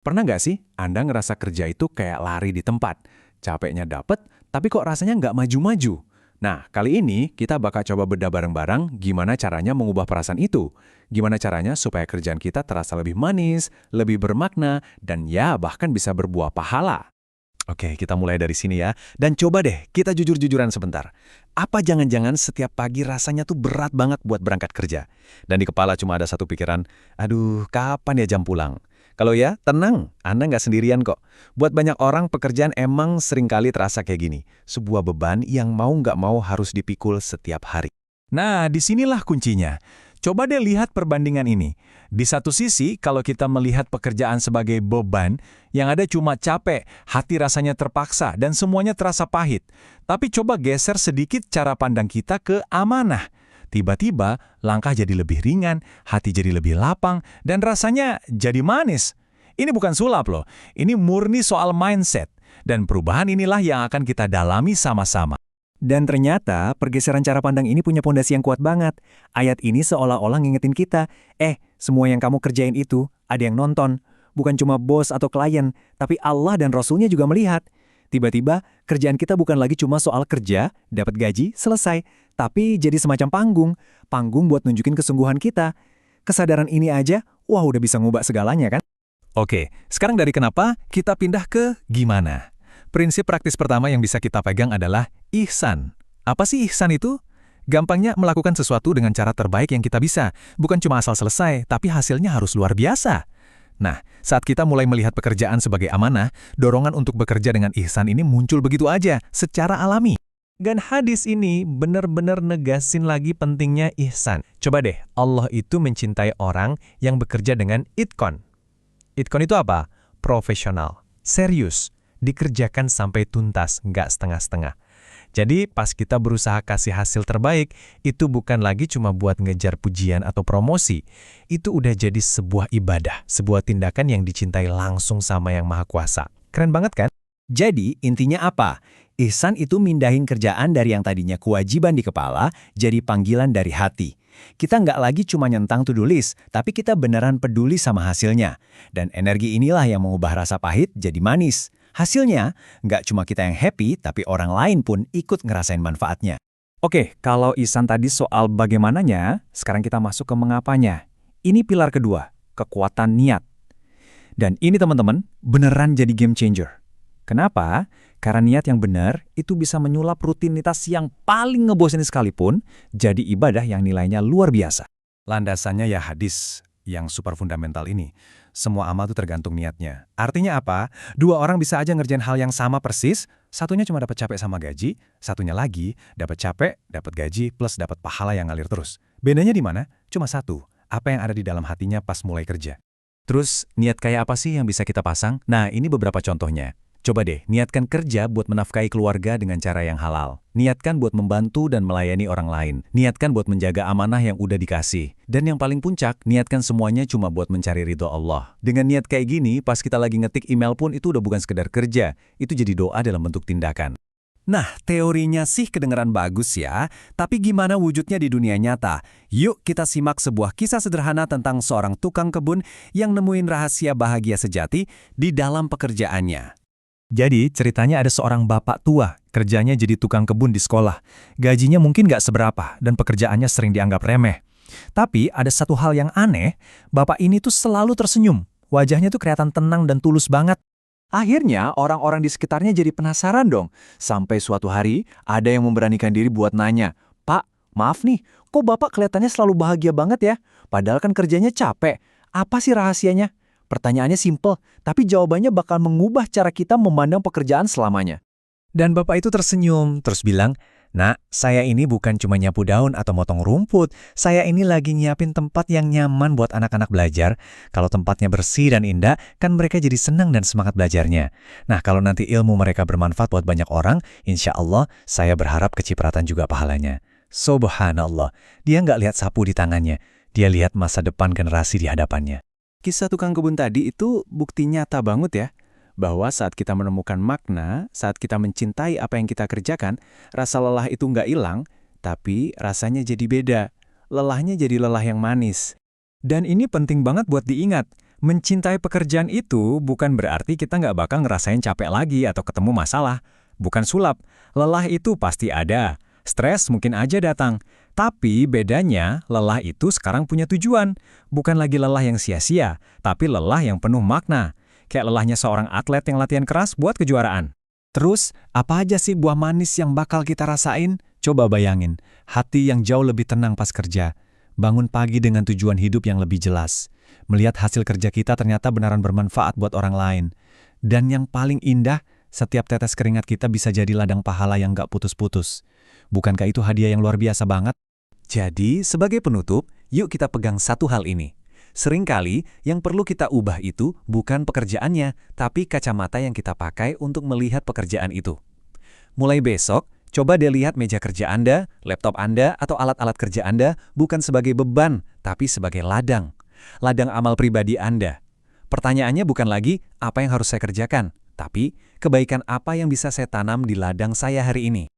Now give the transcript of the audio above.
Pernah nggak sih Anda ngerasa kerja itu kayak lari di tempat? Capeknya dapet, tapi kok rasanya nggak maju-maju? Nah, kali ini kita bakal coba bedah bareng-bareng gimana caranya mengubah perasaan itu. Gimana caranya supaya kerjaan kita terasa lebih manis, lebih bermakna, dan ya bahkan bisa berbuah pahala. Oke, kita mulai dari sini ya. Dan coba deh, kita jujur-jujuran sebentar. Apa jangan-jangan setiap pagi rasanya tuh berat banget buat berangkat kerja? Dan di kepala cuma ada satu pikiran, aduh, kapan ya jam pulang? Kalau ya, tenang, Anda nggak sendirian kok. Buat banyak orang, pekerjaan emang seringkali terasa kayak gini. Sebuah beban yang mau nggak mau harus dipikul setiap hari. Nah, disinilah kuncinya. Coba deh lihat perbandingan ini. Di satu sisi, kalau kita melihat pekerjaan sebagai beban, yang ada cuma capek, hati rasanya terpaksa, dan semuanya terasa pahit. Tapi coba geser sedikit cara pandang kita ke amanah. Tiba-tiba, langkah jadi lebih ringan, hati jadi lebih lapang, dan rasanya jadi manis. Ini bukan sulap loh, ini murni soal mindset. Dan perubahan inilah yang akan kita dalami sama-sama. Dan ternyata, pergeseran cara pandang ini punya pondasi yang kuat banget. Ayat ini seolah-olah ngingetin kita, semua yang kamu kerjain itu, ada yang nonton. Bukan cuma bos atau klien, tapi Allah dan Rasulnya juga melihat. Tiba-tiba, kerjaan kita bukan lagi cuma soal kerja, dapat gaji, selesai. Tapi jadi semacam panggung. Panggung buat nunjukin kesungguhan kita. Kesadaran ini aja, wah udah bisa ngubah segalanya kan? Oke, sekarang dari kenapa, kita pindah ke gimana. Prinsip praktis pertama yang bisa kita pegang adalah ihsan. Apa sih ihsan itu? Gampangnya melakukan sesuatu dengan cara terbaik yang kita bisa. Bukan cuma asal selesai, tapi hasilnya harus luar biasa. Nah, saat kita mulai melihat pekerjaan sebagai amanah, dorongan untuk bekerja dengan ihsan ini muncul begitu aja, secara alami. Dan hadis ini benar-benar negasin lagi pentingnya ihsan. Coba deh, Allah itu mencintai orang yang bekerja dengan itqon. Itqon itu apa? Profesional, serius, dikerjakan sampai tuntas, nggak setengah-setengah. Jadi pas kita berusaha kasih hasil terbaik, itu bukan lagi cuma buat ngejar pujian atau promosi. Itu udah jadi sebuah ibadah, sebuah tindakan yang dicintai langsung sama Yang Maha Kuasa. Keren banget kan? Jadi, intinya apa? Ihsan itu mindahin kerjaan dari yang tadinya kewajiban di kepala, jadi panggilan dari hati. Kita nggak lagi cuma nyentang to-do list, tapi kita beneran peduli sama hasilnya. Dan energi inilah yang mengubah rasa pahit jadi manis. Hasilnya, nggak cuma kita yang happy, tapi orang lain pun ikut ngerasain manfaatnya. Oke, kalau Ihsan tadi soal bagaimananya, sekarang kita masuk ke mengapanya. Ini pilar kedua, kekuatan niat. Dan ini teman-teman, beneran jadi game changer. Kenapa? Karena niat yang benar itu bisa menyulap rutinitas yang paling ngebosenin sekalipun jadi ibadah yang nilainya luar biasa. Landasannya ya hadis yang super fundamental ini. Semua amal itu tergantung niatnya. Artinya apa? Dua orang bisa aja ngerjain hal yang sama persis, satunya cuma dapat capek sama gaji, satunya lagi dapat capek, dapat gaji, plus dapat pahala yang ngalir terus. Bedanya di mana? Cuma satu, apa yang ada di dalam hatinya pas mulai kerja. Terus, niat kayak apa sih yang bisa kita pasang? Nah, ini beberapa contohnya. Coba deh, niatkan kerja buat menafkahi keluarga dengan cara yang halal. Niatkan buat membantu dan melayani orang lain. Niatkan buat menjaga amanah yang udah dikasih. Dan yang paling puncak, niatkan semuanya cuma buat mencari ridho Allah. Dengan niat kayak gini, pas kita lagi ngetik email pun itu udah bukan sekedar kerja. Itu jadi doa dalam bentuk tindakan. Nah, teorinya sih kedengeran bagus ya, tapi gimana wujudnya di dunia nyata? Yuk kita simak sebuah kisah sederhana tentang seorang tukang kebun yang nemuin rahasia bahagia sejati di dalam pekerjaannya. Jadi, ceritanya ada seorang bapak tua, kerjanya jadi tukang kebun di sekolah. Gajinya mungkin nggak seberapa, dan pekerjaannya sering dianggap remeh. Tapi, ada satu hal yang aneh, bapak ini tuh selalu tersenyum. Wajahnya tuh kelihatan tenang dan tulus banget. Akhirnya, orang-orang di sekitarnya jadi penasaran dong. Sampai suatu hari, ada yang memberanikan diri buat nanya, "Pak, maaf nih, kok Bapak kelihatannya selalu bahagia banget ya? Padahal kan kerjanya capek. Apa sih rahasianya?" Pertanyaannya simple, tapi jawabannya bakal mengubah cara kita memandang pekerjaan selamanya. Dan bapak itu tersenyum, terus bilang, "Nak, saya ini bukan cuma nyapu daun atau motong rumput. Saya ini lagi nyiapin tempat yang nyaman buat anak-anak belajar. Kalau tempatnya bersih dan indah, kan mereka jadi senang dan semangat belajarnya. Nah, kalau nanti ilmu mereka bermanfaat buat banyak orang, insya Allah saya berharap kecipratan juga pahalanya." Subhanallah, dia nggak lihat sapu di tangannya. Dia lihat masa depan generasi di hadapannya. Kisah tukang kebun tadi itu bukti nyata banget ya, bahwa saat kita menemukan makna, saat kita mencintai apa yang kita kerjakan, rasa lelah itu nggak hilang, tapi rasanya jadi beda. Lelahnya jadi lelah yang manis. Dan ini penting banget buat diingat. Mencintai pekerjaan itu bukan berarti kita nggak bakal ngerasain capek lagi atau ketemu masalah. Bukan sulap, lelah itu pasti ada. Stres mungkin aja datang. Tapi bedanya, lelah itu sekarang punya tujuan. Bukan lagi lelah yang sia-sia, tapi lelah yang penuh makna. Kayak lelahnya seorang atlet yang latihan keras buat kejuaraan. Terus, apa aja sih buah manis yang bakal kita rasain? Coba bayangin, hati yang jauh lebih tenang pas kerja. Bangun pagi dengan tujuan hidup yang lebih jelas. Melihat hasil kerja kita ternyata beneran bermanfaat buat orang lain. Dan yang paling indah, setiap tetes keringat kita bisa jadi ladang pahala yang gak putus-putus. Bukankah itu hadiah yang luar biasa banget? Jadi, sebagai penutup, yuk kita pegang satu hal ini. Seringkali, yang perlu kita ubah itu bukan pekerjaannya, tapi kacamata yang kita pakai untuk melihat pekerjaan itu. Mulai besok, coba deh lihat meja kerja Anda, laptop Anda, atau alat-alat kerja Anda bukan sebagai beban, tapi sebagai ladang. Ladang amal pribadi Anda. Pertanyaannya bukan lagi, apa yang harus saya kerjakan? Tapi, kebaikan apa yang bisa saya tanam di ladang saya hari ini?